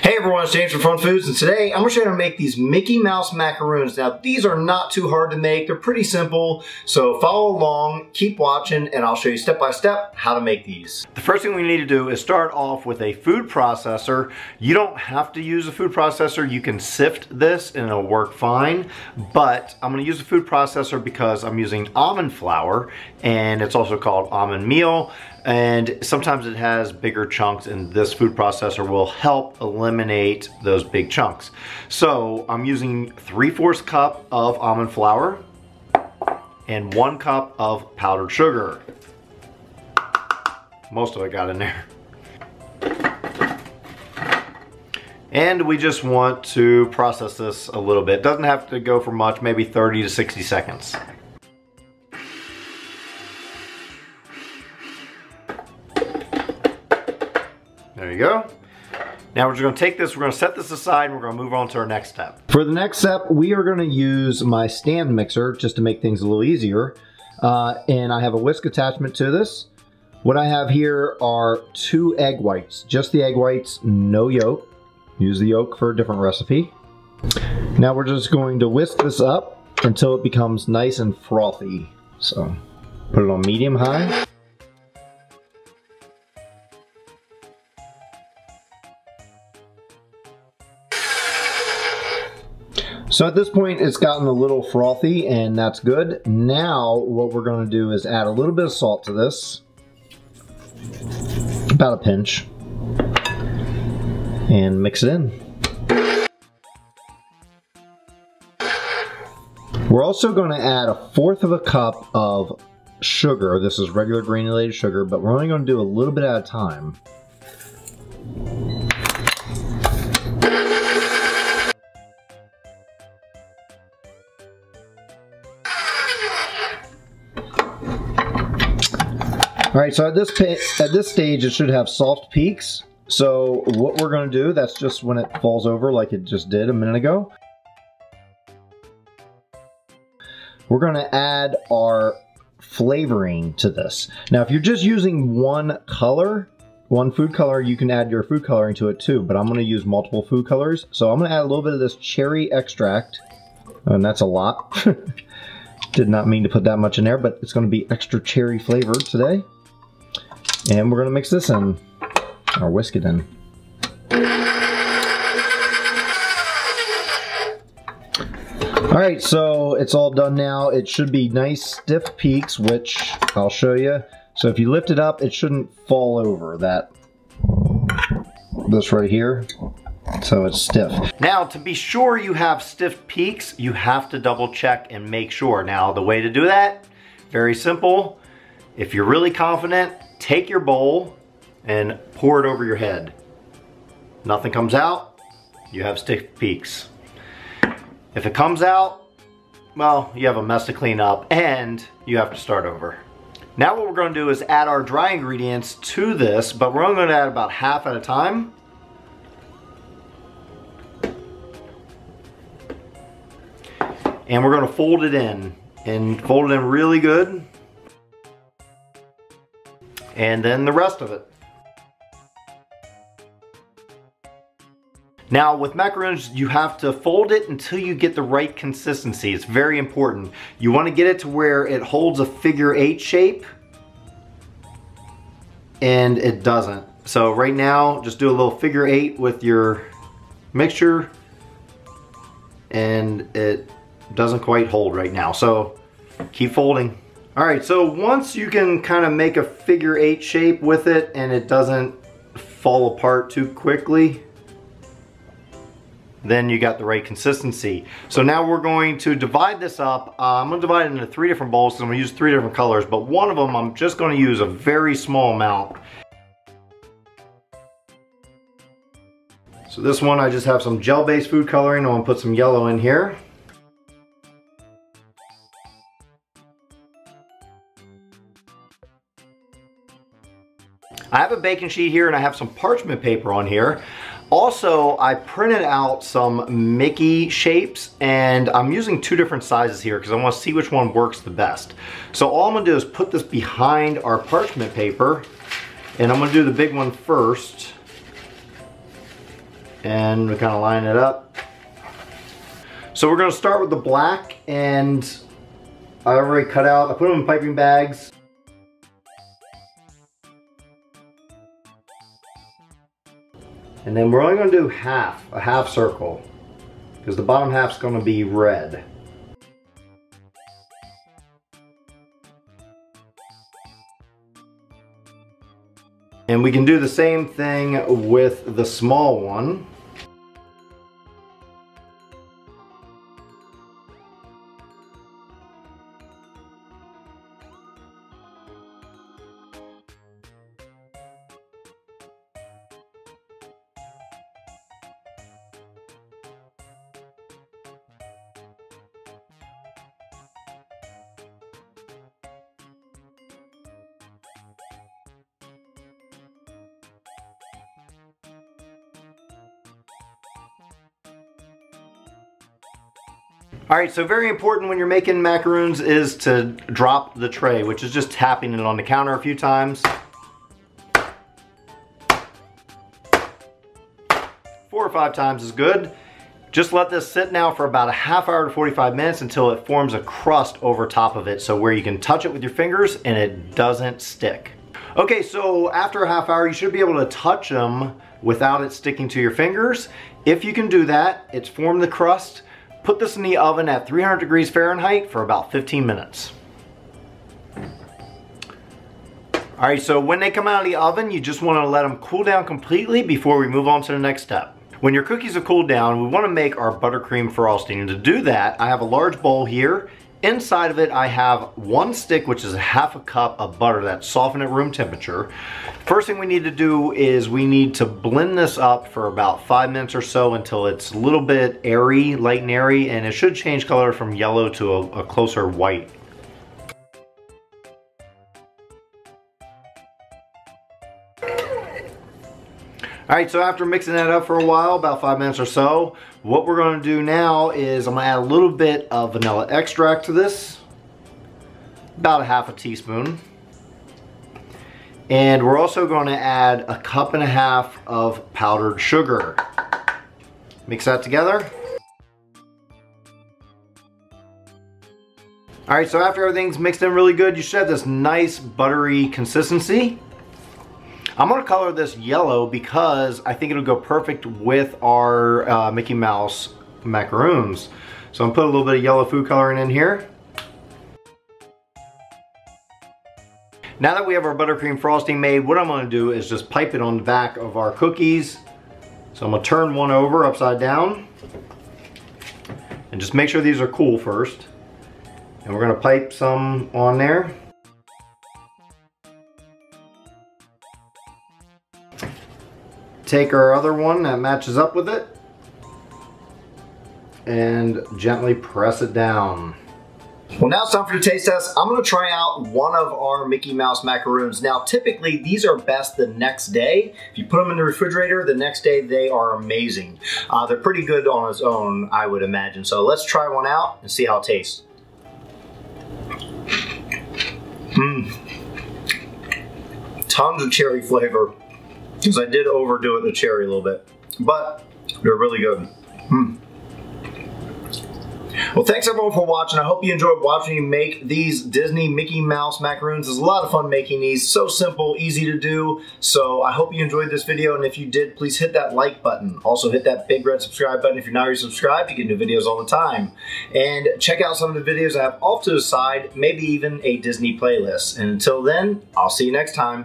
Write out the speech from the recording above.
Hey everyone, it's James from FunFoods, and today I'm going to show you how to make these Mickey Mouse macaroons. Now these are not too hard to make, they're pretty simple, so follow along, keep watching, and I'll show you step by step how to make these. The first thing we need to do is start off with a food processor. You don't have to use a food processor, you can sift this and it'll work fine, but I'm going to use a food processor because I'm using almond flour, and it's also called almond meal. And sometimes it has bigger chunks, and this food processor will help eliminate those big chunks. So I'm using 3/4 cup of almond flour and 1 cup of powdered sugar. Most of it got in there. And we just want to process this a little bit. Doesn't have to go for much, maybe 30 to 60 seconds. There you go. Now we're just going to take this, we're going to set this aside, and we're going to move on to our next step. For the next step, we are going to use my stand mixer just to make things a little easier. And I have a whisk attachment to this. What I have here are 2 egg whites, just the egg whites, no yolk. Use the yolk for a different recipe. Now we're just going to whisk this up until it becomes nice and frothy. So put it on medium high. So at this point it's gotten a little frothy, and that's good. Now what we're going to do is add a little bit of salt to this, about a pinch, and mix it in. We're also going to add 1/4 cup of sugar. This is regular granulated sugar, but we're only going to do a little bit at a time. Alright, so at this stage it should have soft peaks. So what we're going to do, that's just when it falls over like it just did a minute ago. We're going to add our flavoring to this. Now if you're just using one color, one food color, you can add your food coloring to it too, but I'm going to use multiple food colors. So I'm going to add a little bit of this cherry extract, and that's a lot. Did not mean to put that much in there, but it's going to be extra cherry flavored today. And we're going to mix this in, or whisk it in. Alright, so it's all done now. It should be nice stiff peaks, which I'll show you. So if you lift it up, it shouldn't fall over this right here. So it's stiff. Now to be sure you have stiff peaks, you have to double check and make sure. Now the way to do that, very simple. If you're really confident, take your bowl and pour it over your head. Nothing comes out, you have stiff peaks. If it comes out, well, you have a mess to clean up and you have to start over. Now what we're going to do is add our dry ingredients to this, but we're only going to add about half at a time. And we're going to fold it in, and fold it in really good. And then the rest of it. Now with macarons, you have to fold it until you get the right consistency. It's very important. You want to get it to where it holds a figure 8 shape, and it doesn't. So right now, just do a little figure 8 with your mixture, and it doesn't quite hold right now. So keep folding. Alright, so once you can kind of make a figure 8 shape with it and it doesn't fall apart too quickly, then you got the right consistency. So now we're going to divide this up. I'm going to divide it into 3 different bowls because I'm going to use 3 different colors, but one of them I'm just going to use a very small amount. So this one I just have some gel-based food coloring. I'm going to put some yellow in here. I have a baking sheet here and I have some parchment paper on here. Also, I printed out some Mickey shapes, and I'm using 2 different sizes here because I want to see which one works the best. So all I'm going to do is put this behind our parchment paper, and I'm going to do the big one first. and we kind of line it up. So we're going to start with the black, and I already cut out, I put them in piping bags. And then we're only going to do a half circle, because the bottom half's going to be red. And we can do the same thing with the small one. Alright, so very important when you're making macaroons is to drop the tray, which is just tapping it on the counter a few times. 4 or 5 times is good. Just let this sit now for about a half hour to 45 minutes until it forms a crust over top of it, so where you can touch it with your fingers and it doesn't stick. Okay, so after a half hour you should be able to touch them without it sticking to your fingers. If you can do that, it's formed the crust. Put this in the oven at 300 degrees Fahrenheit for about 15 minutes. Alright, so when they come out of the oven, you just want to let them cool down completely before we move on to the next step. When your cookies have cooled down, we want to make our buttercream frosting. And to do that, I have a large bowl here. Inside of it, I have 1 stick, which is half a cup of butter that's softened at room temperature. First thing we need to do is we need to blend this up for about 5 minutes or so until it's a little bit airy, light and airy, and it should change color from yellow to a closer white. Alright, so after mixing that up for a while, about 5 minutes or so, what we're going to do now is I'm going to add a little bit of vanilla extract to this. About a half a teaspoon. And we're also going to add a cup and a half of powdered sugar. Mix that together. Alright, so after everything's mixed in really good, you should have this nice buttery consistency. I'm going to color this yellow because I think it'll go perfect with our Mickey Mouse macaroons. So I'm going to put a little bit of yellow food coloring in here. Now that we have our buttercream frosting made, what I'm going to do is just pipe it on the back of our cookies. So I'm going to turn one over upside down. And just make sure these are cool first. And we're going to pipe some on there. Take our other one that matches up with it and gently press it down. Well, now it's time for the taste test. I'm going to try out one of our Mickey Mouse macaroons. Now, typically, these are best the next day. If you put them in the refrigerator, the next day, they are amazing. They're pretty good on its own, I would imagine. So let's try one out and see how it tastes. Tons of cherry flavor. Because I did overdo it in the cherry a little bit, but they're really good. Well, thanks everyone for watching. I hope you enjoyed watching me make these Disney Mickey Mouse macaroons. It's a lot of fun making these. So simple, easy to do. So I hope you enjoyed this video, and if you did, please hit that like button. Also hit that big red subscribe button if you're not already subscribed. You get new videos all the time. And check out some of the videos I have off to the side, maybe even a Disney playlist. And until then, I'll see you next time.